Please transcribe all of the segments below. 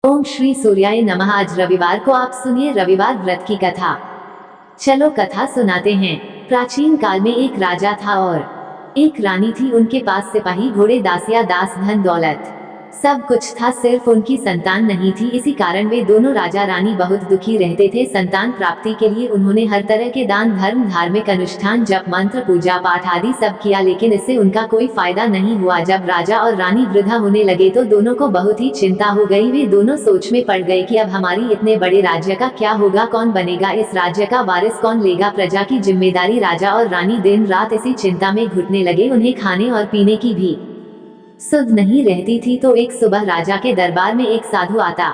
ओम श्री सूर्याय नमः। आज रविवार को आप सुनिए रविवार व्रत की कथा। चलो कथा सुनाते हैं। प्राचीन काल में एक राजा था और एक रानी थी। उनके पास सिपाही, घोड़े, दासिया, दास, धन दौलत सब कुछ था, सिर्फ उनकी संतान नहीं थी। इसी कारण वे दोनों राजा रानी बहुत दुखी रहते थे। संतान प्राप्ति के लिए उन्होंने हर तरह के दान, धर्म, धार्मिक अनुष्ठान, जप, मंत्र, पूजा पाठ आदि सब किया, लेकिन इससे उनका कोई फायदा नहीं हुआ। जब राजा और रानी वृद्धा होने लगे तो दोनों को बहुत ही चिंता हो गई। वे दोनों सोच में पड़ गए कि अब हमारी इतने बड़े राज्य का क्या होगा, कौन बनेगा इस राज्य का वारिस, कौन लेगा प्रजा की जिम्मेदारी। राजा और रानी दिन रात इसी चिंता में घुटने लगे। उन्हें खाने और पीने की भी सुध नहीं रहती थी। तो एक सुबह राजा के दरबार में एक साधु आता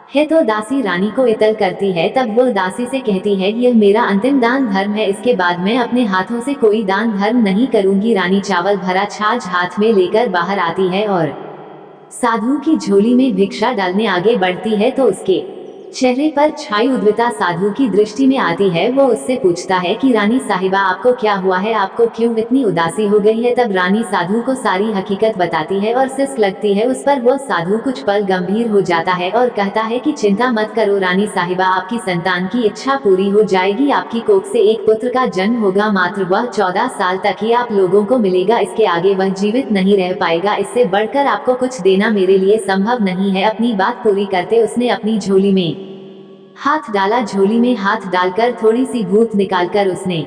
है तो दासी रानी को इतल करती है। तब वो दासी से कहती है, यह मेरा अंतिम दान धर्म है, इसके बाद मैं अपने हाथों से कोई दान धर्म नहीं करूंगी। रानी चावल भरा छाछ हाथ में लेकर बाहर आती है और साधु की झोली में भिक्षा डालने आगे बढ़ती है तो उसके चेहरे पर छाई उद्विग्नता साधु की दृष्टि में आती है। वो उससे पूछता है कि रानी साहिबा, आपको क्या हुआ है, आपको क्यों इतनी उदासी हो गई है। तब रानी साधु को सारी हकीकत बताती है और सिसक लगती है उस पर। वो साधु कुछ पल गंभीर हो जाता है और कहता है कि चिंता मत करो रानी साहिबा, आपकी संतान की इच्छा पूरी हो जाएगी। आपकी कोख से एक पुत्र का जन्म होगा, मात्र वह 14 साल तक ही आप लोगों को मिलेगा। इसके आगे वह जीवित नहीं रह पाएगा। इससे बढ़कर आपको कुछ देना मेरे लिए संभव नहीं है। अपनी बात पूरी करते उसने अपनी झोली में हाथ डाला। झोली में हाथ डालकर थोड़ी सी भूत निकालकर उसने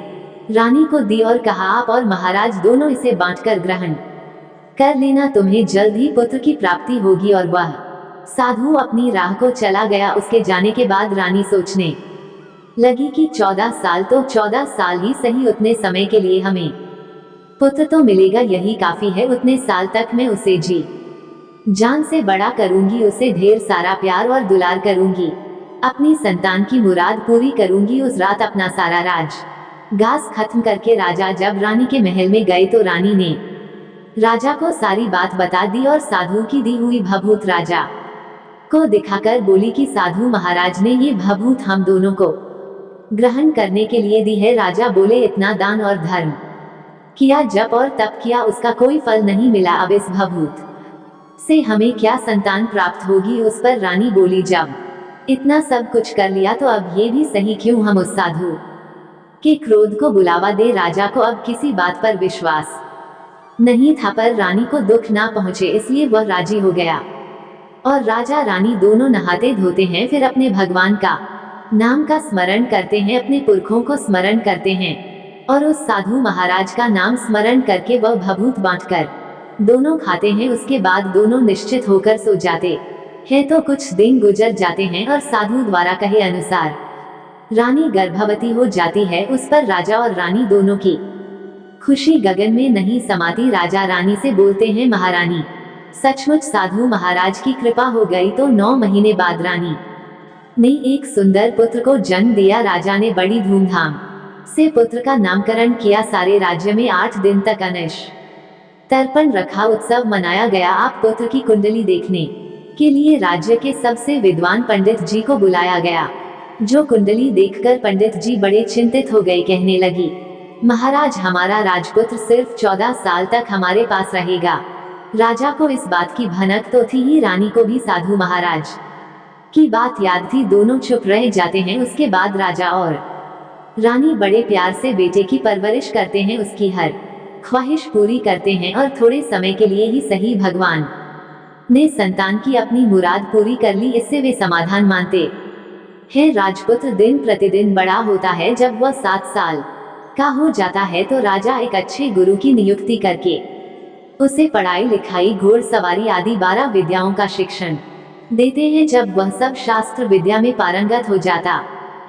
रानी को दी और कहा, आप और महाराज दोनों इसे बांटकर ग्रहण कर लेना, तुम्हें जल्द ही पुत्र की प्राप्ति होगी। और वह साधु अपनी राह को चला गया। उसके जाने के बाद रानी सोचने लगी कि 14 साल तो 14 साल ही सही, उतने समय के लिए हमें पुत्र तो मिलेगा, यही काफी है। उतने साल तक मैं उसे जी जान से बड़ा करूंगी, उसे ढेर सारा प्यार और दुलार करूंगी, अपनी संतान की मुराद पूरी करूंगी। उस रात अपना सारा राज घास खत्म करके राजा जब रानी के महल में गए तो रानी ने राजा को सारी बात बता दी और साधु की दी हुई भभूत राजा को दिखाकर बोली कि साधु महाराज ने ये भभूत हम दोनों को ग्रहण करने के लिए दी है। राजा बोले, इतना दान और धर्म किया, जप और तप किया, उसका कोई फल नहीं मिला। अब इस भभूत से हमें क्या संतान प्राप्त होगी। उस पर रानी बोली, जब इतना सब कुछ कर लिया तो अब ये भी सही, क्यों हम उस साधु के क्रोध को बुलावा दे। राजा को अब किसी बात पर विश्वास नहीं था, पर रानी को दुख ना पहुंचे इसलिए वह राजी हो गया। और राजा रानी दोनों नहाते धोते हैं, फिर अपने भगवान का नाम का स्मरण करते हैं, अपने पुरखों को स्मरण करते हैं और उस साधु महाराज का नाम स्मरण करके वह भभूत बांटकर दोनों खाते हैं। उसके बाद दोनों निश्चित होकर सो जाते है तो कुछ दिन गुजर जाते हैं और साधु द्वारा कहे अनुसार रानी गर्भवती हो जाती है। उस पर राजा और रानी दोनों की खुशी गगन में नहीं समाती। राजा रानी से बोलते हैं, महारानी, सचमुच साधु महाराज की कृपा हो गई। तो 9 महीने बाद रानी ने एक सुंदर पुत्र को जन्म दिया। राजा ने बड़ी धूमधाम से पुत्र का नामकरण किया। सारे राज्य में 8 दिन तक अनश तर्पण रखा, उत्सव मनाया गया। आप पुत्र की कुंडली देखने के लिए राज्य के सबसे विद्वान पंडित जी को बुलाया गया। जो कुंडली देखकर पंडित जी बड़े चिंतित हो गए। कहने लगी, महाराज, हमारा राजपुत्र सिर्फ 14 साल तक हमारे पास रहेगा। राजा को इस बात की भनक तो थी ही, रानी को भी साधु महाराज की बात याद थी। दोनों चुप रह जाते हैं। उसके बाद राजा और रानी बड़े प्यार से बेटे की परवरिश करते हैं, उसकी हर ख्वाहिश पूरी करते हैं और थोड़े समय के लिए ही सही भगवान ने संतान की अपनी मुराद पूरी कर ली। इससे वे समाधान मानते हैं। राजपुत्र दिन प्रतिदिन बड़ा होता है। जब वह 7 साल का हो जाता है तो राजा एक अच्छे गुरु की नियुक्ति करके उसे पढ़ाई लिखाई, घोड़सवारी आदि 12 विद्याओं का शिक्षण देते हैं। जब वह सब शास्त्र विद्या में पारंगत हो जाता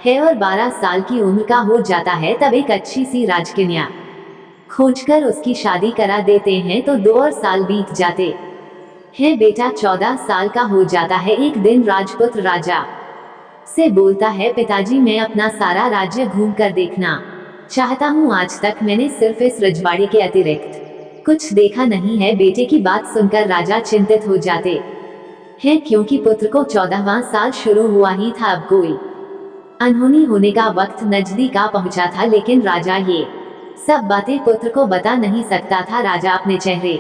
है और 12 साल की उम्र का हो जाता है तब एक अच्छी सी राजकन्या खोजकर उसकी शादी करा देते हैं। तो 2 और साल बीत जाते है। बेटा 14 साल का हो जाता है। एक दिन राजपुत्र राजा से बोलता है, पिताजी, मैं अपना सारा राज्य घूम कर देखना चाहता हूँ। आज तक मैंने सिर्फ इस रजवाड़े के अतिरिक्त कुछ देखा नहीं है। बेटे की बात सुनकर राजा चिंतित हो जाते हैं, क्योंकि पुत्र को 14वां साल शुरू हुआ ही था। अब कोई अनहोनी होने का वक्त नजदीक आ पहुंचा था, लेकिन राजा ये सब बातें पुत्र को बता नहीं सकता था। राजा अपने चेहरे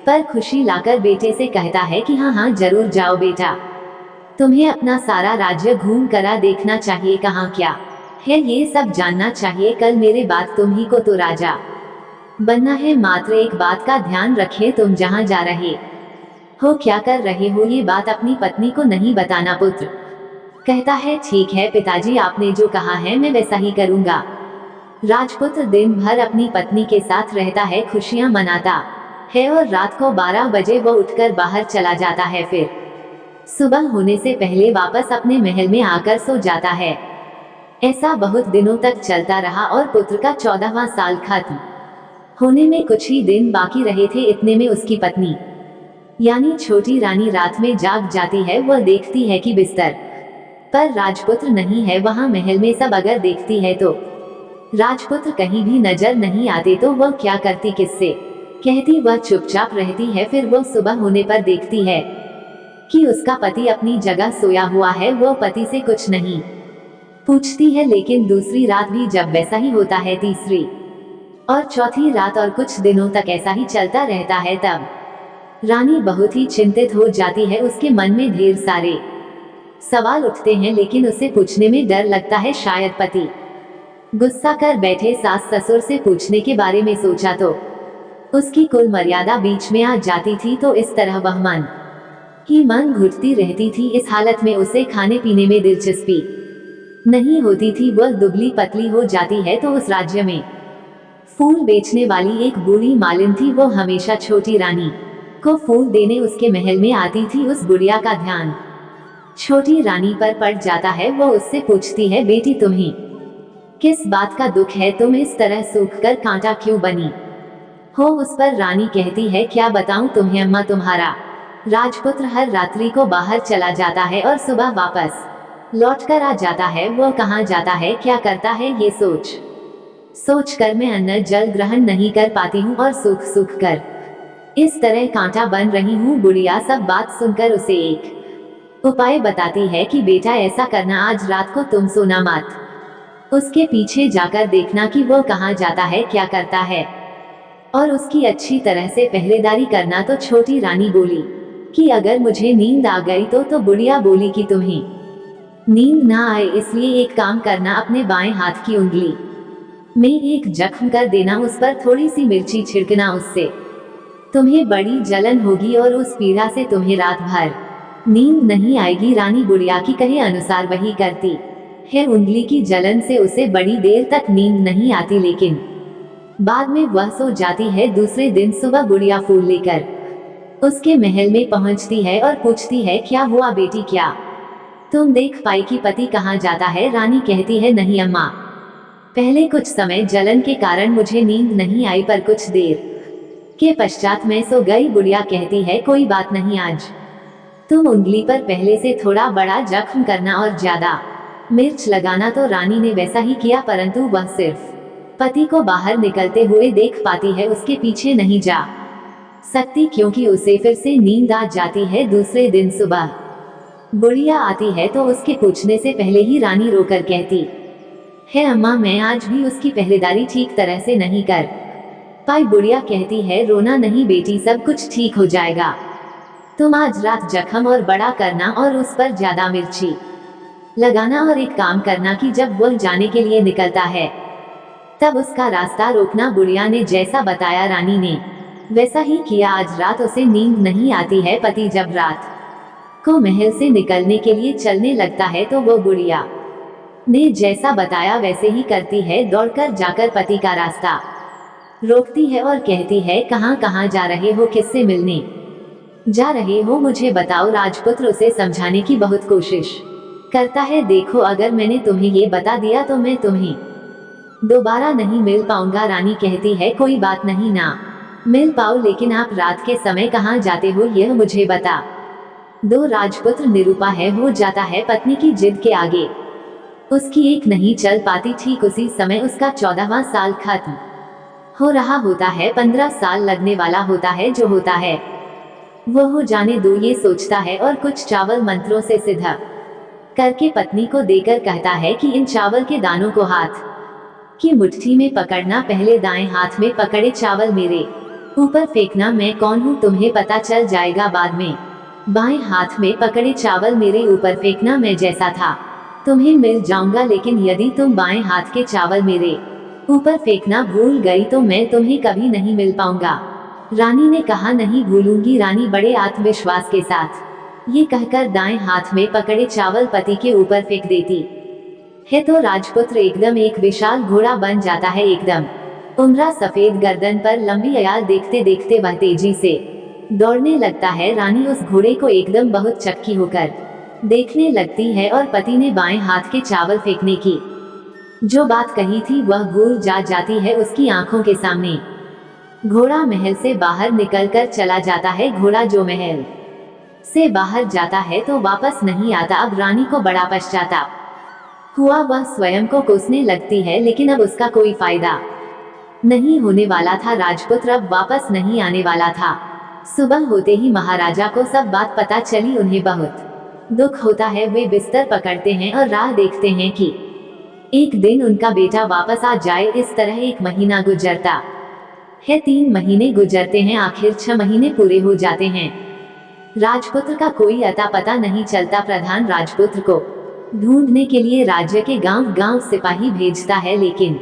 पर खुशी लाकर बेटे से कहता है कि हाँ हाँ जरूर जाओ बेटा, तुम्हें अपना सारा राज्य घूम करा देखना चाहिए, कहाँ क्या है ये सब जानना चाहिए। कल मेरे बाद तुम ही को तो राजा बनना है। मात्र एक बात का ध्यान रखिए, तुम जहाँ जा रहे हो, क्या कर रहे हो, ये बात अपनी पत्नी को नहीं बताना। पुत्र कहता है ठीक है पिताजी, आपने जो कहा है मैं वैसा ही करूँगा। राजपुत्र दिन भर अपनी पत्नी के साथ रहता है, खुशियाँ मनाता है और रात को 12 बजे वो उठकर बाहर चला जाता है। फिर सुबह होने से पहले वापस अपने महल में आकर सो जाता है। ऐसा बहुत दिनों तक चलता रहा और पुत्र का 14वां साल खत्म होने में कुछ ही दिन बाकी रहे थे। इतने में उसकी पत्नी यानी छोटी रानी रात में जाग जाती है। वह देखती है कि बिस्तर पर राजपुत्र नहीं है वहां महल में। सब अगर देखती है तो राजपुत्र कहीं भी नजर नहीं आते तो वह क्या करती, किससे कहती। वह चुपचाप रहती है। फिर वह सुबह होने पर देखती है कि उसका पति अपनी जगह सोया हुआ है। वह पति से कुछ नहीं पूछती है, लेकिन दूसरी रात भी जब वैसा ही होता है, तीसरी और चौथी रात और कुछ दिनों तक ऐसा ही चलता रहता है, तब रानी बहुत ही चिंतित हो जाती है। उसके मन में ढेर सारे सवाल उठते हैं, लेकिन उसे पूछने में डर लगता है। शायद पति गुस्सा कर बैठे सास ससुर से पूछने के बारे में सोचा तो उसकी कुल मर्यादा बीच में आ जाती थी। तो इस तरह वह मन ही मन घुटती रहती थी। इस हालत में उसे खाने पीने में दिलचस्पी नहीं होती थी। वह दुबली पतली हो जाती है। तो उस राज्य में फूल बेचने वाली एक बूढ़ी मालिन थी। वो हमेशा छोटी रानी को फूल देने उसके महल में आती थी। उस बुढ़िया का ध्यान छोटी रानी पर पड़ जाता है। वो उससे पूछती है, बेटी तुम्हें किस बात का दुख है, तुम इस तरह सूख कर कांटा क्यों बनी हो। उस पर रानी कहती है, क्या बताऊं तुम्हें अम्मा, तुम्हारा राजपुत्र हर रात्रि को बाहर चला जाता है और सुबह वापस लौट कर आ जाता है। वो कहाँ जाता है, क्या करता है, ये सोच कर मैं अन्न जल ग्रहण नहीं कर पाती हूँ और सूख सूख कर इस तरह कांटा बन रही हूँ। बुढ़िया सब बात सुनकर उसे एक उपाय बताती है कि बेटा ऐसा करना, आज रात को तुम सोना मत, उसके पीछे जाकर देखना कि वो कहाँ जाता है, क्या करता है, और उसकी अच्छी तरह से पहरेदारी करना। तो छोटी रानी बोली कि अगर मुझे नींद आ गई तो बुढ़िया बोली कि तुम्हें नींद ना आए इसलिए एक काम करना, अपने बाएं हाथ की उंगली में एक जख्म कर देना, उस पर थोड़ी सी मिर्ची छिड़कना, उससे तुम्हें बड़ी जलन होगी और उस पीड़ा से तुम्हें रात भर नींद नहीं आएगी। रानी बुढ़िया की कहे अनुसार वही करती है। उंगली की जलन से उसे बड़ी देर तक नींद नहीं आती, लेकिन बाद में वह सो जाती है। दूसरे दिन सुबह बुढ़िया फूल लेकर उसके महल में पहुंचती है और पूछती है, क्या हुआ बेटी, क्या तुम देख पाई कि पति कहाँ जाता है। रानी कहती है, नहीं अम्मा, पहले कुछ समय जलन के कारण मुझे नींद नहीं आई, पर कुछ देर के पश्चात मैं सो गई। बुढ़िया कहती है, कोई बात नहीं, आज तुम उंगली पर पहले से थोड़ा बड़ा जख्म करना और ज्यादा मिर्च लगाना। तो रानी ने वैसा ही किया, परंतु वह सिर्फ पति को बाहर निकलते हुए देख पाती है, उसके पीछे नहीं जा सकती, क्योंकि उसे फिर से नींद आ जाती है। दूसरे दिन सुबह बुढ़िया आती है तो उसके पूछने से पहले ही रानी रोकर कहती है, अम्मा मैं आज भी उसकी पहरेदारी ठीक तरह से नहीं कर पाई। बुढ़िया कहती है, रोना नहीं बेटी, सब कुछ ठीक हो जाएगा। तुम आज रात जख्म और बड़ा करना और उस पर ज्यादा मिर्ची लगाना, और एक काम करना कि जब वह जाने के लिए निकलता है तब उसका रास्ता रोकना। बुढ़िया ने जैसा बताया रानी ने वैसा ही किया। आज रात उसे नींद नहीं आती है। पति जब रात को महल से निकलने के लिए चलने लगता है तो वो बुढ़िया ने जैसा बताया वैसे ही करती है। दौड़कर जाकर पति का रास्ता रोकती है और कहती है, कहाँ कहाँ जा रहे हो, किससे मिलने जा रहे हो, मुझे बताओ। राजपुत्र उसे समझाने की बहुत कोशिश करता है, देखो अगर मैंने तुम्हें ये बता दिया तो मैं तुम्हें दोबारा नहीं मिल पाऊंगा। रानी कहती है, कोई बात नहीं, ना मिल पाओ, लेकिन आप रात के समय कहाँ जाते हो यह मुझे बता दो। राजपुत्र निरुपा है हो जाता है पत्नी की जिद के आगे, उसकी एक नहीं चल पाती। ठीक उसी समय उसका 14वां साल खत्म हो रहा होता है। 15 साल लगने वाला होता है। जो होता है वो हो जाने दो, ये सोचता है, और कुछ चावल मंत्रों से सिद्ध करके पत्नी को देकर कहता है कि इन चावल के दानों को हाथ की मुट्ठी में पकड़ना, पहले दाएं हाथ में पकड़े चावल मेरे ऊपर फेंकना, मैं कौन हूँ तुम्हें पता चल जाएगा, बाद में बाएं हाथ में पकड़े चावल मेरे ऊपर फेंकना, मैं जैसा था तुम्हें मिल जाऊंगा, लेकिन यदि तुम बाएं हाथ के चावल मेरे ऊपर फेंकना भूल गई तो मैं तुम्हें कभी नहीं मिल पाऊंगा। रानी ने कहा, नहीं भूलूंगी। रानी बड़े आत्मविश्वास के साथ ये कहकर दाएं हाथ में पकड़े चावल पति के ऊपर फेंक देती है तो राजपुत्र एकदम एक विशाल घोड़ा बन जाता है। एकदम उम्रा सफेद गर्दन पर लंबी अयाल देखते देखते वह तेजी से दौड़ने लगता है। रानी उस घोड़े को एकदम बहुत चक्की होकर देखने लगती है और पति ने बाएं हाथ के चावल फेंकने की जो बात कही थी वह भूल जाती है उसकी आंखों के सामने। घोड़ा महल से बाहर निकलकर चला जाता है। घोड़ा जो महल से बाहर जाता है तो वापस नहीं आता। अब रानी को बड़ा पश्चाताप हुआ। वह स्वयं को कोसने लगती है, लेकिन अब उसका कोई फायदा नहीं होने वाला था। राजपुत्र अब वापस नहीं आने वाला था। सुबह होते ही महाराजा को सब बात पता चली। उन्हें बहुत दुख होता है। वे बिस्तर पकड़ते हैं और राह देखते हैं कि एक दिन उनका बेटा वापस आ जाए। इस तरह 1 महीना गुजरता है, 3 महीने गुजरते हैं, आखिर 6 महीने पूरे हो जाते हैं। राजपुत्र का कोई अता पता नहीं चलता। प्रधान राजपुत्र को ढूंढने के लिए राज्य के गांव-गांव सिपाही भेजता है, लेकिन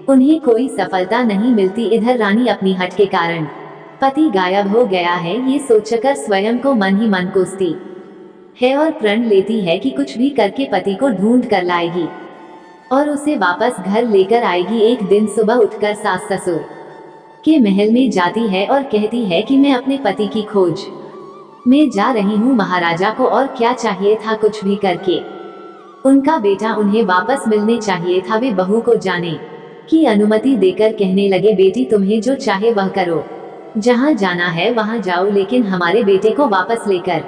उन्हें कोई सफलता नहीं मिलती। इधर रानी अपनी हट के कारण पति गायब हो गया है ये सोचकर स्वयं को मन ही मन कोसती है और प्रण लेती है कि कुछ भी करके पति को ढूंढ कर लाएगी और उसे वापस घर लेकर आएगी। एक दिन सुबह उठकर सास ससुर के महल में जाती है और कहती है कि मैं अपने पति की खोज में जा रही हूँ। महाराजा को और क्या चाहिए था, कुछ भी करके उनका बेटा उन्हें वापस मिलने चाहिए था। वे बहू को जाने की अनुमति देकर कहने लगे, बेटी तुम्हें जो चाहे वह करो, जहाँ जाना है वहाँ जाओ, लेकिन हमारे बेटे को वापस लेकर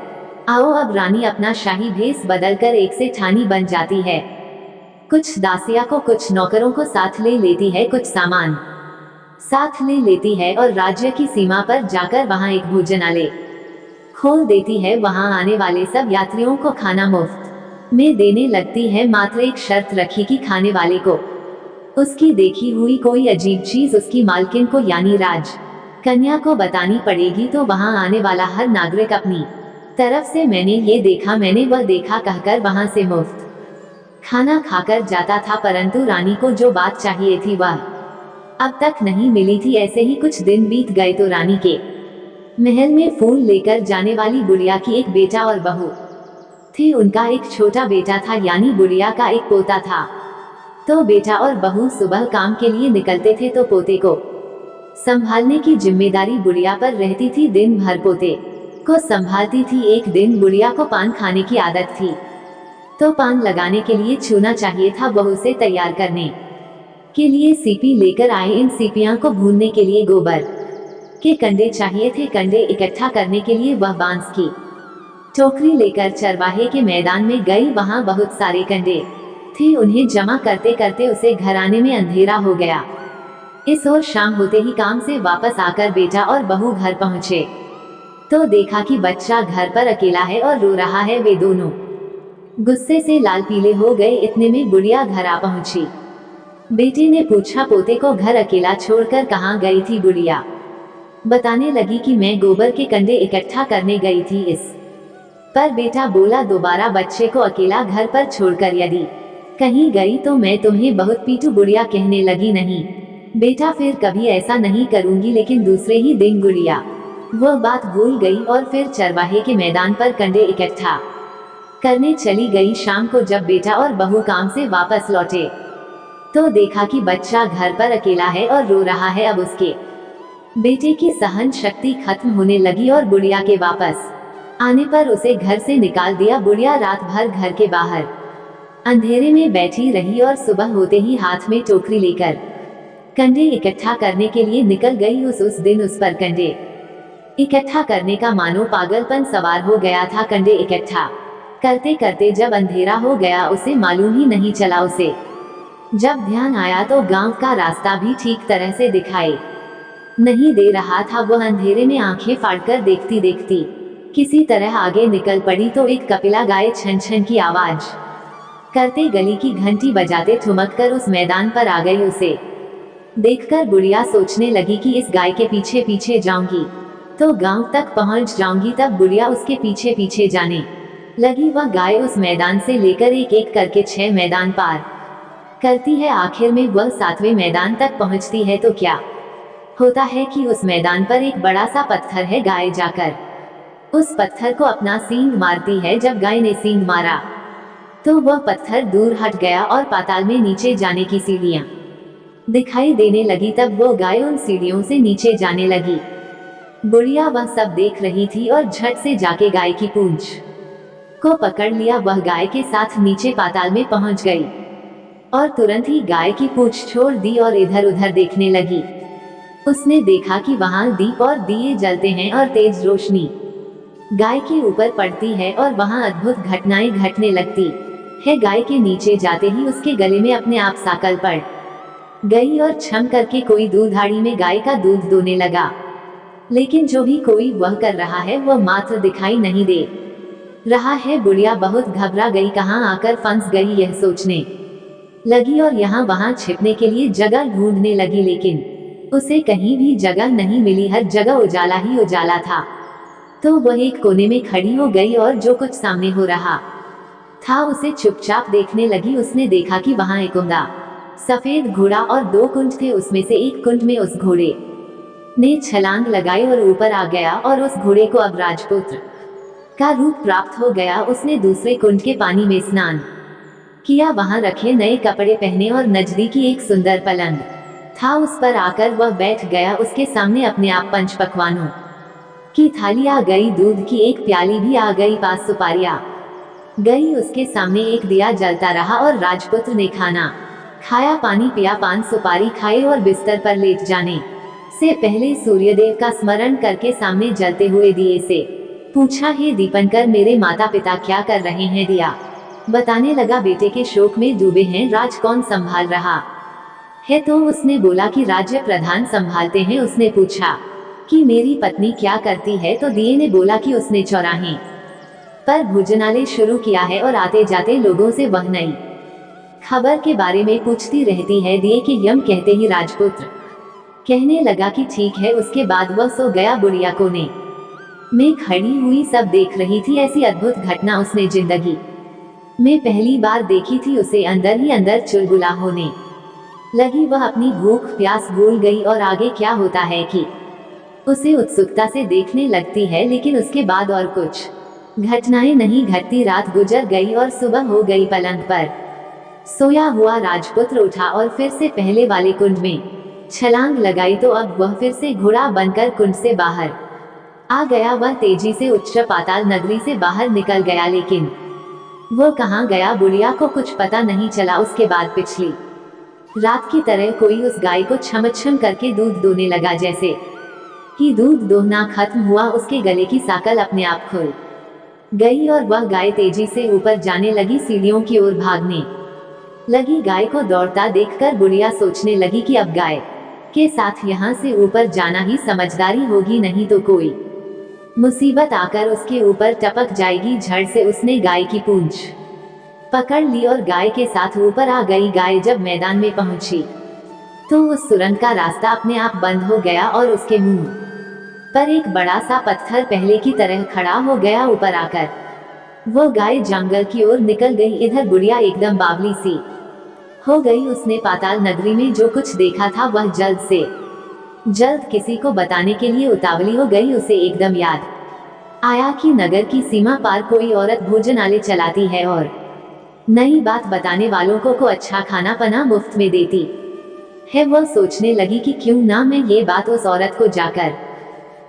आओ। अब रानी अपना शाही भेष बदलकर एक सेठानी बन जाती है। कुछ दासिया को, कुछ नौकरों को साथ ले लेती है, कुछ सामान साथ ले लेती है और राज्य की सीमा पर जाकर वहाँ एक भोजनालय खोल देती है। वहाँ आने वाले सब यात्रियों को खाना मुफ्त में देने लगती है। मात्र एक शर्त रखी कि खाने वाले को उसकी देखी हुई कोई अजीब चीज उसकी मालकिन को यानी राज कन्या को बतानी पड़ेगी। तो वहां आने वाला हर नागरिक अपनी तरफ से मैंने ये देखा, मैंने वह देखा कहकर वहां से मुफ्त खाना खाकर जाता था। परंतु रानी को जो बात चाहिए थी वह अब तक नहीं मिली थी। ऐसे ही कुछ दिन बीत गए तो रानी के महल में फूल लेकर जाने वाली बुढ़िया की एक बेटा और बहू थी। उनका एक छोटा बेटा था, यानी बुढ़िया का एक पोता था। तो बेटा और बहू सुबह काम के लिए निकलते थे तो पोते को संभालने की जिम्मेदारी बुढ़िया पर रहती थी। दिन भर पोते को संभालती थी। एक दिन बुढ़िया को पान खाने की आदत थी, तो पान लगाने के लिए चूना चाहिए था। बहू से तैयार करने के लिए सीपी लेकर आए। इन सीपियां को भूनने के लिए गोबर के कंडे चाहिए थे। कंडे इकट्ठा करने के लिए वह बांस की टोकरी लेकर चरवाहे के मैदान में गई। वहां बहुत सारे कंडे थे। उन्हें जमा करते करते उसे घर आने में अंधेरा हो गया। इस ओर शाम होते ही काम से वापस आकर बेटा और बहू घर पहुंचे तो देखा कि बच्चा घर पर अकेला है और रो रहा है। वे दोनों गुस्से से लाल पीले हो गए। इतने में बुढ़िया घर आ पहुंची। बेटे ने पूछा, पोते को घर अकेला छोड़कर कहाँ गई थी? बुढ़िया बताने लगी कि मैं गोबर के कंडे इकट्ठा करने गई थी। इस पर बेटा बोला, दोबारा बच्चे को अकेला घर पर छोड़कर यदि कहीं गई तो मैं तुम्हें बहुत पीटू। बुढ़िया कहने लगी, नहीं बेटा, फिर कभी ऐसा नहीं करूंगी। लेकिन दूसरे ही दिन गुड़िया वह बात भूल गई और फिर चरवाहे के मैदान पर कंडे इकट्ठा करने चली गई। शाम को जब बेटा और बहू काम से वापस लौटे तो देखा कि बच्चा घर पर अकेला है और रो रहा है। अब उसके बेटे की सहन शक्ति खत्म होने लगी और बुढ़िया के वापस आने पर उसे घर से निकाल दिया। बुढ़िया रात भर घर के बाहर अंधेरे में बैठी रही और सुबह होते ही हाथ में टोकरी लेकर कंडे इकट्ठा करने के लिए निकल गई। उस दिन उस पर कंडे इकट्ठा करने का मानो पागलपन सवार हो गया था। कंडे इकट्ठा करते करते जब अंधेरा हो गया उसे मालूम ही नहीं चला। उसे जब ध्यान आया तो गांव का रास्ता भी ठीक तरह से दिखाई नहीं दे रहा था। वह अंधेरे में आंखें फाड़कर देखती देखती किसी तरह आगे निकल पड़ी तो एक कपिला गाय छन छन की आवाज करते गली की घंटी बजाते ठुमक कर उस मैदान पर आ गई। उसे देखकर बुढ़िया सोचने लगी कि इस गाय के पीछे पीछे जाऊंगी तो गांव तक पहुंच जाऊंगी। तब बुढ़िया उसके पीछे पीछे जाने लगी। वह गाय उस मैदान से लेकर एक एक करके 6 मैदान पार करती है। आखिर में वह 7वें मैदान तक पहुंचती है तो क्या होता है कि उस मैदान पर एक बड़ा सा पत्थर है। गाय जाकर उस पत्थर को अपना सींग मारती है। जब गाय ने सींग मारा तो वह पत्थर दूर हट गया और पाताल में नीचे जाने की सीढ़ियां दिखाई देने लगी। तब वो गाय उन सीढ़ियों से नीचे जाने लगी। बुढ़िया वह सब देख रही थी और झट से जाके गाय की पूंछ को पकड़ लिया। वह गाय के साथ नीचे पाताल में पहुंच गई और तुरंत ही गाय की पूंछ छोड़ दी और इधर उधर देखने लगी। उसने देखा कि वहां दीप और दिए जलते हैं और तेज रोशनी गाय के ऊपर पड़ती है और वहां अद्भुत घटनाएं घटने लगती है। गाय के नीचे जाते ही उसके गले में अपने आप साकल पड़ गई और छम करके कोई दूधाड़ी में गाय का दूध दोने लगा। लेकिन जो भी कोई वह कर रहा है वह मात्र दिखाई नहीं दे रहा है। बुढ़िया बहुत घबरा गई, कहाँ आकर फंस गई यह सोचने लगी और यहाँ वहाँ छिपने के लिए जगह ढूंढने लगी। लेकिन उसे कहीं भी जगह नहीं मिली, हर जगह उजाला ही उजाला था। तो वह एक कोने में खड़ी हो गई और जो कुछ सामने हो रहा था उसे चुपचाप देखने लगी। उसने देखा कि वहाँ एक उमदा सफेद घोड़ा और 2 कुंड थे। उसमें से एक कुंड में उस घोड़े ने छलांग लगाई और ऊपर आ गया और उस घोड़े को अब राजपुत्र का रूप प्राप्त हो गया। उसने दूसरे कुंड के पानी में स्नान किया, वहां रखे नए कपड़े पहने और नजदीकी एक सुंदर पलंग था उस पर आकर वह बैठ गया। उसके सामने अपने आप 5 पकवानों की थाली आ गई, दूध की एक प्याली भी आ गई, पास सुपारियां गई। उसके सामने एक दिया जलता रहा और राजपुत्र ने खाना खाया, पानी पिया, 5 सुपारी खाए और बिस्तर पर लेट जाने से पहले सूर्यदेव का स्मरण करके सामने जलते हुए दिए से पूछा, हे दीपंकर, मेरे माता पिता क्या कर रहे हैं? दिया बताने लगा, बेटे के शोक में डूबे हैं, राज कौन संभाल रहा है? तो उसने बोला कि राज्य प्रधान संभालते हैं। उसने पूछा कि मेरी पत्नी क्या करती है? तो दिए ने बोला कि उसने चौराहे पर भोजनालय शुरू किया है और आते जाते लोगों से वह नई खबर के बारे में पूछती रहती है। दिए के यम कहते ही राजपुत्र कहने लगा कि ठीक है। उसके बाद वह सो गया। बुढ़िया कोने में खड़ी हुई सब देख रही थी। ऐसी अद्भुत घटना उसने जिंदगी में पहली बार देखी थी। उसे अंदर ही अंदर चुलबुला होने लगी। वह अपनी भूख प्यास भूल गई और आगे क्या होता है कि उसे उत्सुकता से देखने लगती है। लेकिन उसके बाद और कुछ घटनाएं नहीं घटती। रात गुजर गई और सुबह हो गई। पलंग पर सोया हुआ राजपुत्र उठा और फिर से पहले वाले कुंड में छलांग लगाई। तो अब वह फिर से घोड़ा बनकर कुंड से बाहर आ गया। वह तेजी से उच्च पाताल नगरी से बाहर निकल गया। लेकिन वो कहाँ गया बुढ़िया को कुछ पता नहीं चला। उसके बाद पिछली रात की तरह कोई उस गाय को छम करके दूध दोने लगा। जैसे ही दूध दोहना खत्म हुआ उसके गले की साकल अपने आप खुल गई और वह गाय तेजी से ऊपर जाने लगी, सीढ़ियों की ओर भागने लगी। गाय को दौड़ता देखकर बुढ़िया सोचने लगी कि अब गाय के साथ यहाँ से ऊपर जाना ही समझदारी होगी, नहीं तो कोई मुसीबत आकर उसके ऊपर टपक जाएगी। झट से उसने गाय की पूंछ पकड़ ली और गाय के साथ ऊपर आ गई। गाय जब मैदान में पहुंची तो उस सुरंग का रास्ता अपने आप बंद हो गया और उसके मुंह पर एक बड़ा सा पत्थर पहले की तरह खड़ा हो गया। ऊपर आकर वो गाय जंगल की ओर निकल गई। इधर बुढ़िया एकदम बावली सी हो गई। उसने पाताल नगरी में जो कुछ देखा था वह जल्द से जल्द किसी को बताने के लिए उतावली हो गई। उसे एकदम याद आया कि नगर की सीमा पार कोई औरत भोजनालय चलाती है और नई बात बताने वालों को अच्छा खाना पना मुफ्त में देती है। वह सोचने लगी कि क्यों ना मैं ये बात उस औरत को जाकर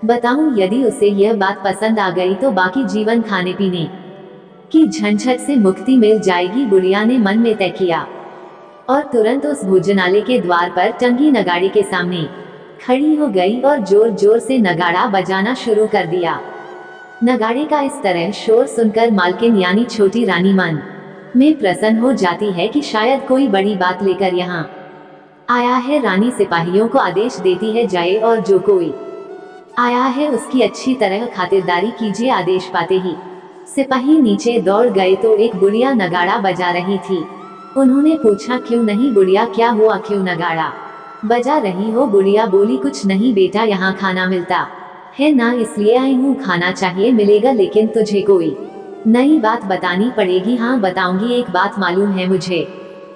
बताऊं। यदि उसे यह बात पसंद आ गई तो बाकी जीवन खाने पीने की झंझट से मुक्ति मिल जाएगी। बुढ़िया ने मन में तय किया और तुरंत उस भोजनालय के द्वार पर टंगी नगाड़े के सामने खड़ी हो गई और जोर जोर से नगाड़ा बजाना शुरू कर दिया। नगाड़े का इस तरह शोर सुनकर मालकिन यानी छोटी रानी मन में प्रसन्न हो जाती है कि शायद कोई बड़ी बात लेकर यहाँ आया है। रानी सिपाहियों को आदेश देती है, जाए और जो कोई आया है उसकी अच्छी तरह खातिरदारी कीजिए। आदेश पाते ही सिपाही नीचे दौड़ गए तो एक बुढ़िया नगाड़ा बजा रही थी। उन्होंने पूछा, क्यों नहीं बुढ़िया, क्या हुआ, क्यों नगाड़ा बजा रही हो? बुढ़िया बोली, कुछ नहीं बेटा, यहाँ खाना मिलता है ना, इसलिए आई हूँ, खाना चाहिए मिलेगा, लेकिन तुझे कोई नई बात बतानी पड़ेगी। हाँ बताऊंगी, एक बात मालूम है मुझे।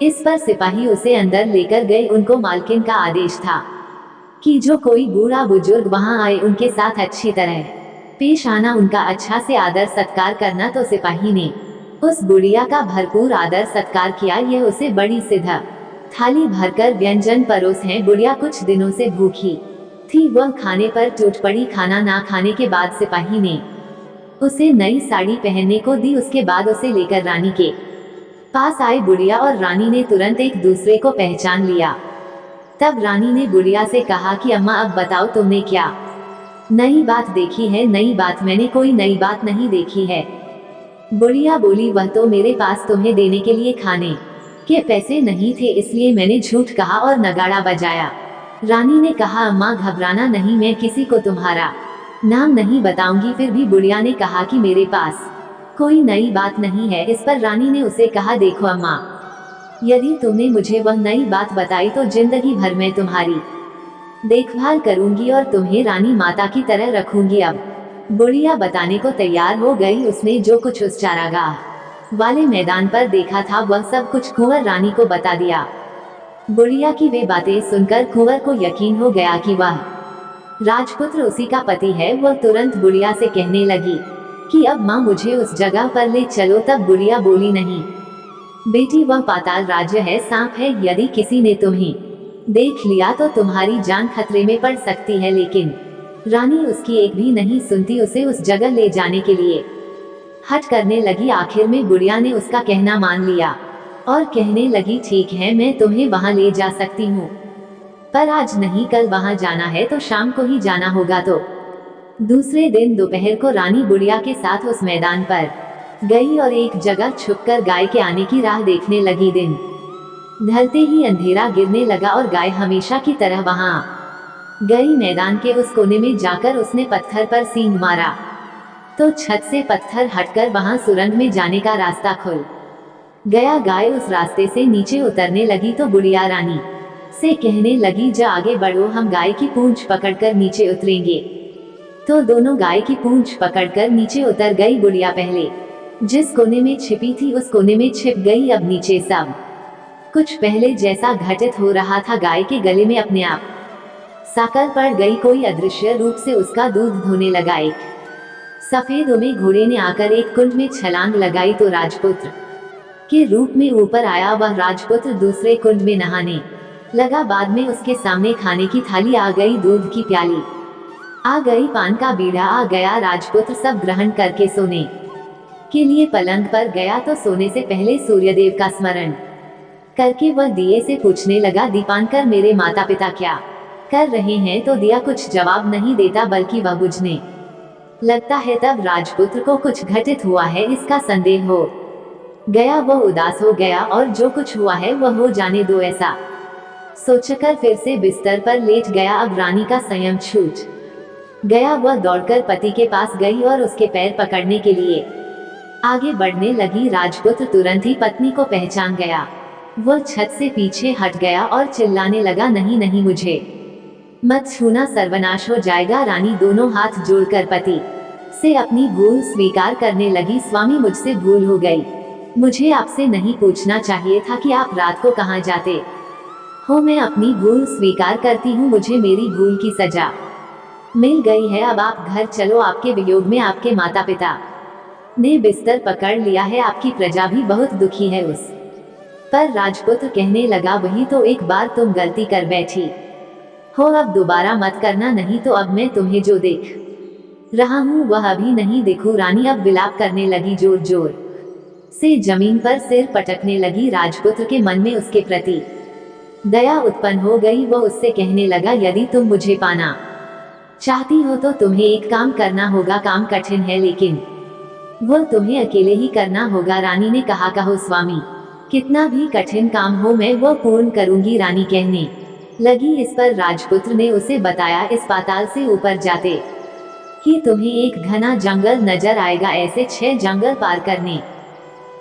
इस पर सिपाही उसे अंदर लेकर गए। उनको मालकिन का आदेश था कि जो कोई बूढ़ा बुजुर्ग वहां आए उनके साथ अच्छी तरह पेश आना, उनका अच्छा से आदर सत्कार करना। तो सिपाही ने उस बुढ़िया का भरपूर आदर सत्कार किया। यह उसे बड़ी सीधा थाली भरकर व्यंजन परोस हैं। बुढ़िया कुछ दिनों से भूखी थी, वह खाने पर टूट पड़ी। खाना ना खाने के बाद सिपाही ने उसे नई साड़ी पहनने को दी। उसके बाद उसे लेकर रानी के पास आए। बुढ़िया और रानी ने तुरंत एक दूसरे को पहचान लिया। तब रानी ने बुढ़िया से कहा कि अम्मा अब बताओ तुमने क्या नई बात देखी है। नई बात? मैंने कोई नई बात नहीं देखी है। बुढ़िया बोली, वह तो मेरे पास तुम्हें देने के लिए खाने के पैसे नहीं थे, इसलिए मैंने झूठ कहा और नगाड़ा बजाया। रानी ने कहा, अम्मा घबराना नहीं, मैं किसी को तुम्हारा नाम नहीं बताऊंगी। फिर भी बुढ़िया ने कहा कि मेरे पास कोई नई बात नहीं है। इस पर रानी ने उसे कहा, देखो अम्मा, यदि तुमने मुझे वह नई बात बताई तो जिंदगी भर मैं तुम्हारी देखभाल करूंगी और तुम्हें रानी माता की तरह रखूंगी। अब बुढ़िया बताने को तैयार हो गई। उसने जो कुछ उस चारागाह वाले मैदान पर देखा था वह सब कुछ कुंवर रानी को बता दिया। बुढ़िया की वे बातें सुनकर कुंवर को यकीन हो गया कि वह राजपुत्र उसी का पति है। वह तुरंत बुढ़िया से कहने लगी कि अब माँ मुझे उस जगह पर ले चलो। तब बुढ़िया बोली, नहीं बेटी, वह पाताल राज्य है, सांप है। यदि किसी ने तुम्हें देख लिया तो तुम्हारी जान खतरे में पड़ सकती है। लेकिन रानी उसकी एक भी नहीं सुनती, उसे उस जगह ले जाने के लिए हट करने लगी। आखिर में बुढ़िया ने उसका कहना मान लिया और कहने लगी, ठीक है, मैं तुम्हें वहां ले जा सकती हूँ, पर आज नहीं, कल वहां जाना है तो शाम को ही जाना होगा। तो दूसरे दिन दोपहर को रानी बुढ़िया के साथ उस मैदान पर गई और एक जगह छुपकर गाय के आने की राह देखने लगी। दिन ढलते ही अंधेरा गिरने लगा और गाय हमेशा की तरह वहां गई। मैदान के उस कोने में जाकर उसने पत्थर पर सींग मारा तो छत से पत्थर हटकर वहां सुरंग में जाने का रास्ता खुल गया। गाय उस रास्ते से नीचे उतरने लगी तो बुढ़िया रानी से कहने लगी, जा आगे बढ़ो, हम गाय की पूंछ पकड़कर नीचे उतरेंगे। तो दोनों गाय की पूंछ पकड़कर नीचे उतर गई। बुढ़िया पहले जिस कोने में छिपी थी उस कोने में छिप गई। अब नीचे सब कुछ पहले जैसा घटित हो रहा था। गाय के गले में अपने आप साकर पड़ गई। कोई अदृश्य रूप से उसका दूध धोने लगा। एक सफेद ऊमे घोड़े ने आकर एक कुंड में छलांग लगाई तो राजपुत्र के रूप में ऊपर आया। वह राजपुत्र दूसरे कुंड में नहाने लगा। बाद में उसके सामने खाने की थाली आ गई, दूध की प्याली आ गई, पान का बीड़ा आ गया। राजपुत्र सब ग्रहण करके सोने के लिए पलंग पर गया तो सोने से पहले सूर्यदेव का स्मरण करके वह दिए से पूछने लगा, दीपांकर, मेरे माता पिता क्या कर रहे हैं? तो दिया कुछ जवाब नहीं देता, बल्कि वह बुझने लगता है। तब राजपुत्र को कुछ घटित हुआ है इसका संदेह हो गया। वह उदास हो गया और जो कुछ हुआ है वह हो जाने दो, ऐसा सोचकर फिर से बिस्तर पर लेट गया। अब रानी का संयम छूट गया। वह दौड़कर पति के पास गई और उसके पैर पकड़ने के लिए आगे बढ़ने लगी। राजपुत्र तुरंत ही पत्नी को पहचान गया। वह छत से पीछे हट गया और चिल्लाने लगा, नहीं नहीं, मुझे मत छूना, सर्वनाश हो जाएगा। रानी दोनों हाथ जोड़कर पति से अपनी भूल स्वीकार करने लगी। स्वामी, मुझसे भूल हो गई, मुझे आपसे नहीं पूछना चाहिए था कि आप रात को कहाँ जाते हो। मैं अपनी भूल स्वीकार करती हूँ, मुझे मेरी भूल की सजा मिल गई है। अब आप घर चलो, आपके वियोग में आपके माता पिता ने बिस्तर पकड़ लिया है, आपकी प्रजा भी बहुत दुखी है। उस पर राजपुत्र कहने लगा, वही तो, एक बार तुम गलती कर बैठी हो, अब दोबारा मत करना, नहीं तो अब मैं तुम्हें जो देख रहा हूँ वह अभी नहीं देखूं। रानी अब विलाप करने लगी, जोर जोर से जमीन पर सिर पटकने लगी। राजपुत्र के मन में उसके प्रति दया उत्पन्न हो गई। वह उससे कहने लगा, यदि तुम मुझे पाना चाहती हो तो तुम्हें एक काम करना होगा। काम कठिन है लेकिन वह तुम्हें अकेले ही करना होगा। रानी ने कहा, कहो स्वामी, कितना भी कठिन काम हो मैं वह पूर्ण करूंगी। रानी कहने लगी। इस पर राजपुत्र ने उसे बताया, इस पाताल से ऊपर जाते ही तुम्हें एक घना जंगल नजर आएगा। ऐसे 6 जंगल पार करने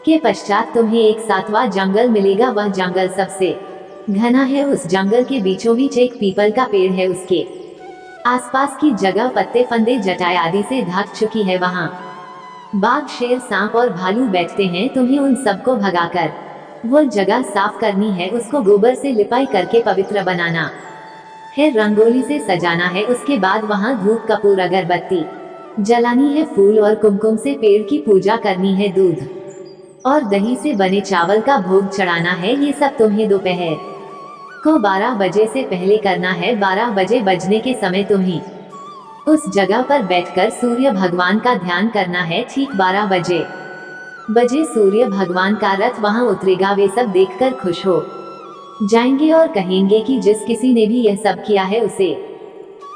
के पश्चात तुम्हें एक 7वां जंगल मिलेगा। वह जंगल सबसे घना है। उस जंगल के बीचों बीच एक पीपल का पेड़ है, उसके आसपास की जगह पत्ते फंदे जटाई आदि से ढक चुकी है। वहाँ बाघ, शेर, सांप और भालू बैठते हैं। तुम्हें उन सबको भगाकर वो जगह साफ करनी है। उसको गोबर से लिपाई करके पवित्र बनाना है, रंगोली से सजाना है। उसके बाद वहाँ धूप, कपूर, अगरबत्ती जलानी है। फूल और कुमकुम से पेड़ की पूजा करनी है। दूध और दही से बने चावल का भोग चढ़ाना है। ये सब तुम्हें दोपहर को 12 बजे से पहले करना है। 12 बजे बजने के समय तुम्हें उस जगह पर बैठकर सूर्य भगवान का ध्यान करना है। ठीक 12 बजे सूर्य भगवान का रथ वहां उतरेगा। वे सब देखकर खुश हो जाएंगे और कहेंगे कि जिस किसी ने भी यह सब किया है उसे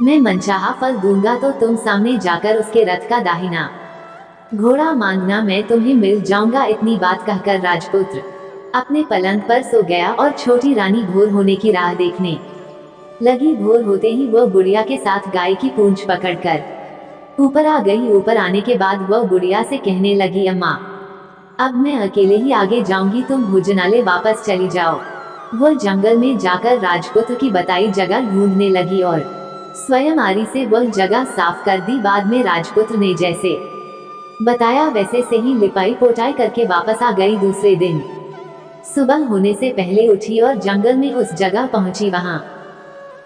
मैं मनचाहा फल दूंगा। तो तुम सामने जाकर उसके रथ का दाहिना घोड़ा मांगना, मैं तुम्हें मिल जाऊंगा। इतनी बात कहकर राजपुत्र अपने पलंग पर सो गया और छोटी रानी भोर होने की राह देखने लगी। भोर होते ही वह बुढ़िया के साथ गाय की पूंछ पकड़कर ऊपर आ गई। ऊपर आने के बाद वह बुढ़िया से कहने लगी, अम्मा, अब मैं अकेले ही आगे जाऊंगी, तुम भोजनालय वापस चली जाओ। वह जंगल में जाकर राजपुत्र की बताई जगह ढूंढने लगी और स्वयं आरी से वह जगह साफ कर दी। बाद में राजपुत्र ने जैसे बताया वैसे से ही लिपाई पोताई करके वापस आ गई। दूसरे दिन सुबह होने से पहले उठी और जंगल में उस जगह पहुंची। वहां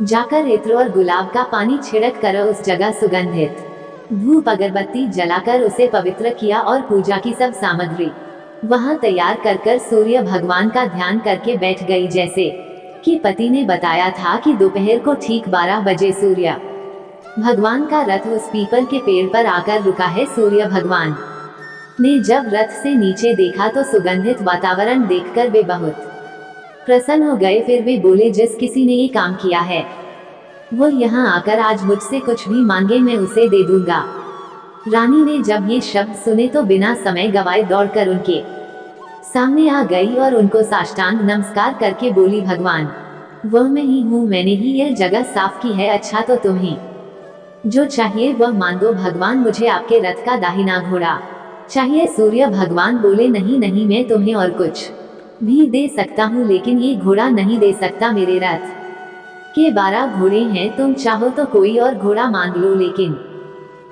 जाकर इत्र और गुलाब का पानी छिड़क कर उस जगह सुगंधित धूप, अगरबत्ती जलाकर उसे पवित्र किया और पूजा की सब सामग्री वहां तैयार कर सूर्य भगवान का ध्यान करके बैठ गई। जैसे कि पति ने बताया था कि दोपहर को ठीक 12 बजे सूर्य भगवान का रथ उस पीपल के पेड़ पर आकर रुका है। सूर्य भगवान ने जब रथ से नीचे देखा तो सुगंधित वातावरण देखकर वे बहुत प्रसन्न हो गए। फिर वे बोले, जिस किसी ने ये काम किया है वो यहाँ आकर आज मुझसे कुछ भी मांगे, मैं उसे दे दूंगा। रानी ने जब ये शब्द सुने तो बिना समय गवाए दौड़कर उनके सामने आ गई और उनको साष्टांग नमस्कार करके बोली, भगवान, वह मैं ही हूँ, मैंने ही यह जगह साफ की है। अच्छा, तो तुम्हें जो चाहिए वह मांगो। भगवान, मुझे आपके रथ का दाहिना घोड़ा चाहिए। सूर्य भगवान बोले, नहीं नहीं, मैं तुम्हें और कुछ भी दे सकता हूँ, लेकिन ये घोड़ा नहीं दे सकता। मेरे रथ के 12 घोड़े हैं, तुम चाहो तो कोई और घोड़ा मांग लो, लेकिन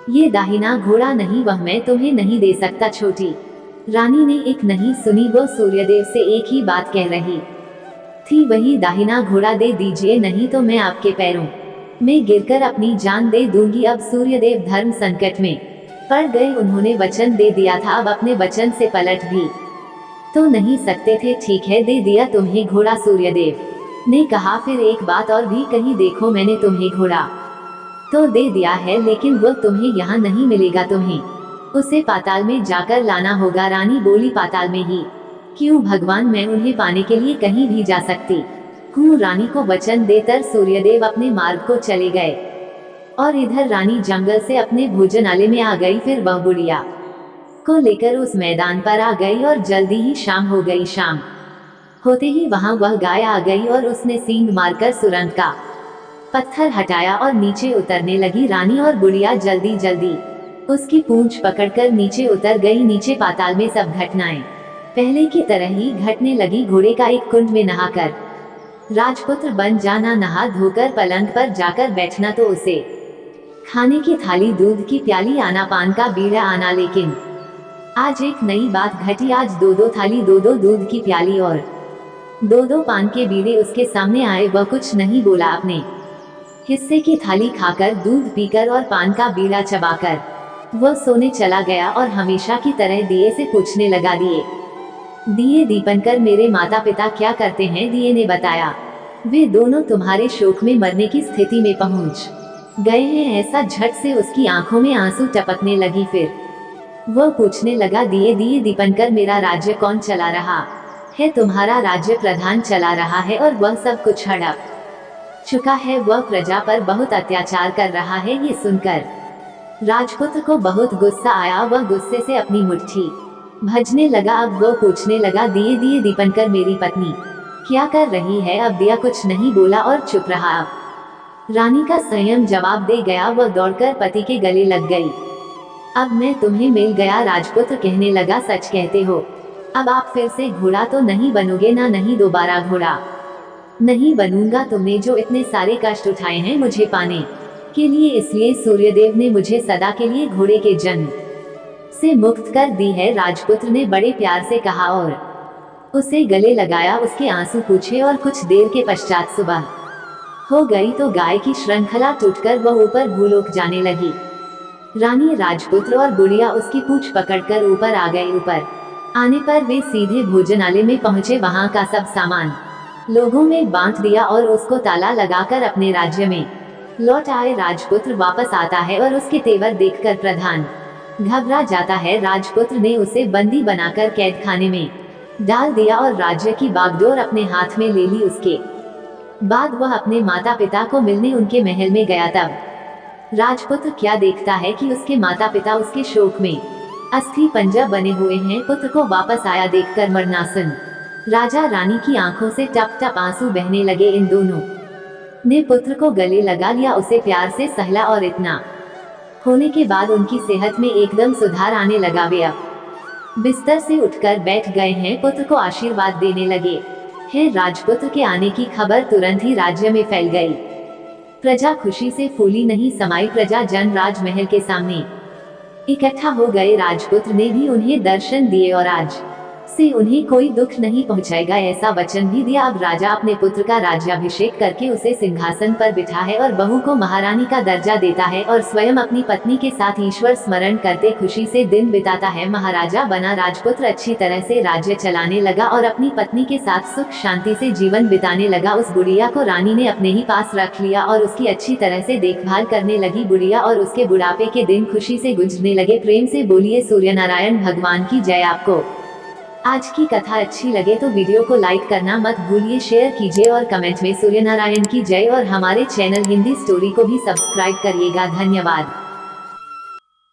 ये दाहिना घोड़ा नहीं, वह मैं तुम्हें नहीं दे सकता। छोटी रानी ने एक नहीं सुनी, वो सूर्यदेव से एक ही बात कह रही थी, वही दाहिना घोड़ा दे दीजिए, नहीं तो मैं आपके पैरों में गिरकर अपनी जान दे दूंगी। अब सूर्यदेव धर्म संकट में पड़ गए। उन्होंने वचन दे दिया था, अब अपने वचन से पलट भी तो नहीं सकते थे। ठीक है, दे दिया तुम्हें घोड़ा, सूर्यदेव ने कहा। फिर एक बात और भी कही, देखो मैंने तुम्हें घोड़ा तो दे दिया है, लेकिन वह तुम्हें यहाँ नहीं मिलेगा, तुम्हें उसे पाताल में जाकर लाना होगा। रानी बोली, पाताल में ही क्यों भगवान, मैं उन्हें पाने के लिए कहीं भी जा सकती हूँ। रानी को वचन देकर सूर्यदेव अपने मार्ग को चले गए और इधर रानी जंगल से अपने भोजनालय में आ गई। फिर वह बुढ़िया को लेकर उस मैदान पर आ गई और जल्दी ही शाम हो गई। शाम होते ही वहां वह गाय आ गई और उसने सींग मारकर सुरंग का पत्थर हटाया और नीचे उतरने लगी। रानी और बुढ़िया जल्दी जल्दी उसकी पूंछ पकड़कर नीचे उतर गई। नीचे पाताल में सब घटनाएं पहले की तरह ही घटने लगी। घोड़े का एक कुंड में नहाकर राजपुत्र बन जाना, नहा धोकर पलंग पर जाकर बैठना, तो उसे खाने की थाली, दूध की प्याली आना, पान का बीड़ा आना। लेकिन आज एक नई बात घटी। आज 2-2 थाली, 2-2 दूध की प्याली और 2-2 पान के बीड़े उसके सामने आए। वह कुछ नहीं बोला, अपने हिस्से की थाली खाकर, दूध पीकर और पान का बीड़ा चबाकर वह सोने चला गया और हमेशा की तरह दिए से पूछने लगा, दिए दीपनकर, मेरे माता पिता क्या करते हैं? दिए ने बताया, वे दोनों तुम्हारे शोक में मरने की स्थिति में पहुंच गए हैं। ऐसा झट से उसकी आंखों में आंसू टपकने लगी। फिर वह पूछने लगा, दिए दीपनकर, मेरा राज्य कौन चला रहा है? तुम्हारा राज्य प्रधान चला रहा है और वह सब कुछ हड़प चुका है। वह प्रजा पर बहुत अत्याचार कर रहा है। ये सुनकर राजपुत्र को बहुत गुस्सा आया। वह गुस्से से अपनी मुट्ठी भजने लगा। अब वह पूछने लगा, दिए दीपनकर, मेरी पत्नी क्या कर रही है? अब दिया कुछ नहीं बोला और चुप रहा। अब रानी का संयम जवाब दे गया। वह दौड़कर पति के गले लग गई। अब मैं तुम्हें मिल गया। राजपुत्र कहने लगा, सच कहते हो? अब आप फिर से घोड़ा तो नहीं बनोगे ना? नहीं, दोबारा घोड़ा नहीं बनूंगा। तुमने जो इतने सारे कष्ट उठाए हैं मुझे पाने के लिए, इसलिए सूर्यदेव ने मुझे सदा के लिए घोड़े के जन्म से मुक्त कर दी है, राजपुत्र ने बड़े प्यार से कहा और उसे गले लगाया, उसके आंसू पूछे और कुछ देर के पश्चात सुबह हो गई तो गाय की श्रृंखला टूटकर वह ऊपर भूलोक जाने लगी। रानी, राजपुत्र और गुड़िया उसकी पूंछ पकड़कर ऊपर आ गए। ऊपर आने पर वे सीधे भोजनालय में पहुंचे, वहां का सब सामान लोगों में बांट दिया और उसको ताला लगाकर अपने राज्य में लौट आए। राजपुत्र वापस आता है और उसके तेवर देखकर प्रधान घबरा जाता है। राजपुत्र ने उसे बंदी बनाकर कैद खाने में डाल दिया और राज्य की बागडोर अपने हाथ में ले ली। उसके बाद वह अपने माता पिता को मिलने उनके महल में गया। तब राजपुत्र क्या देखता है कि उसके माता पिता उसके शोक में अस्थि पंजर बने हुए हैं। पुत्र को वापस आया देखकर मरणासन राजा रानी की आंखों से टप टप आंसू बहने लगे। इन दोनों ने पुत्र को गले लगा लिया, उसे प्यार से सहला और इतना होने के बाद उनकी सेहत में एकदम सुधार आने लगा। वे अब बिस्तर से उठकर बैठ गए हैं, पुत्र को आशीर्वाद देने लगे हैं। राजपुत्र के आने की खबर तुरंत ही राज्य में फैल गई। प्रजा खुशी से फूली नहीं समाई। प्रजा जन राजमहल के सामने इकट्ठा हो गए। राजपुत्र ने भी उन्हें दर्शन दिए और आज से उन्हें कोई दुख नहीं पहुंचाएगा, ऐसा वचन भी दिया। अब राजा अपने पुत्र का राज्याभिषेक करके उसे सिंहासन पर बिठा है और बहू को महारानी का दर्जा देता है और स्वयं अपनी पत्नी के साथ ईश्वर स्मरण करते खुशी से दिन बिताता है। महाराजा बना राजपुत्र अच्छी तरह से राज्य चलाने लगा और अपनी पत्नी के साथ सुख शांति से जीवन बिताने लगा। उस गुड़िया को रानी ने अपने ही पास रख लिया और उसकी अच्छी तरह से देखभाल करने लगी। गुड़िया और उसके बुढ़ापे के दिन खुशी से गुजरने लगे। प्रेम से बोलिए सूर्यनारायण भगवान की जय। आपको आज की कथा अच्छी लगे तो वीडियो को लाइक करना मत भूलिए, शेयर कीजिए और कमेंट में सूर्यनारायण की जय और हमारे चैनल हिंदी स्टोरी को भी सब्सक्राइब करिएगा। धन्यवाद।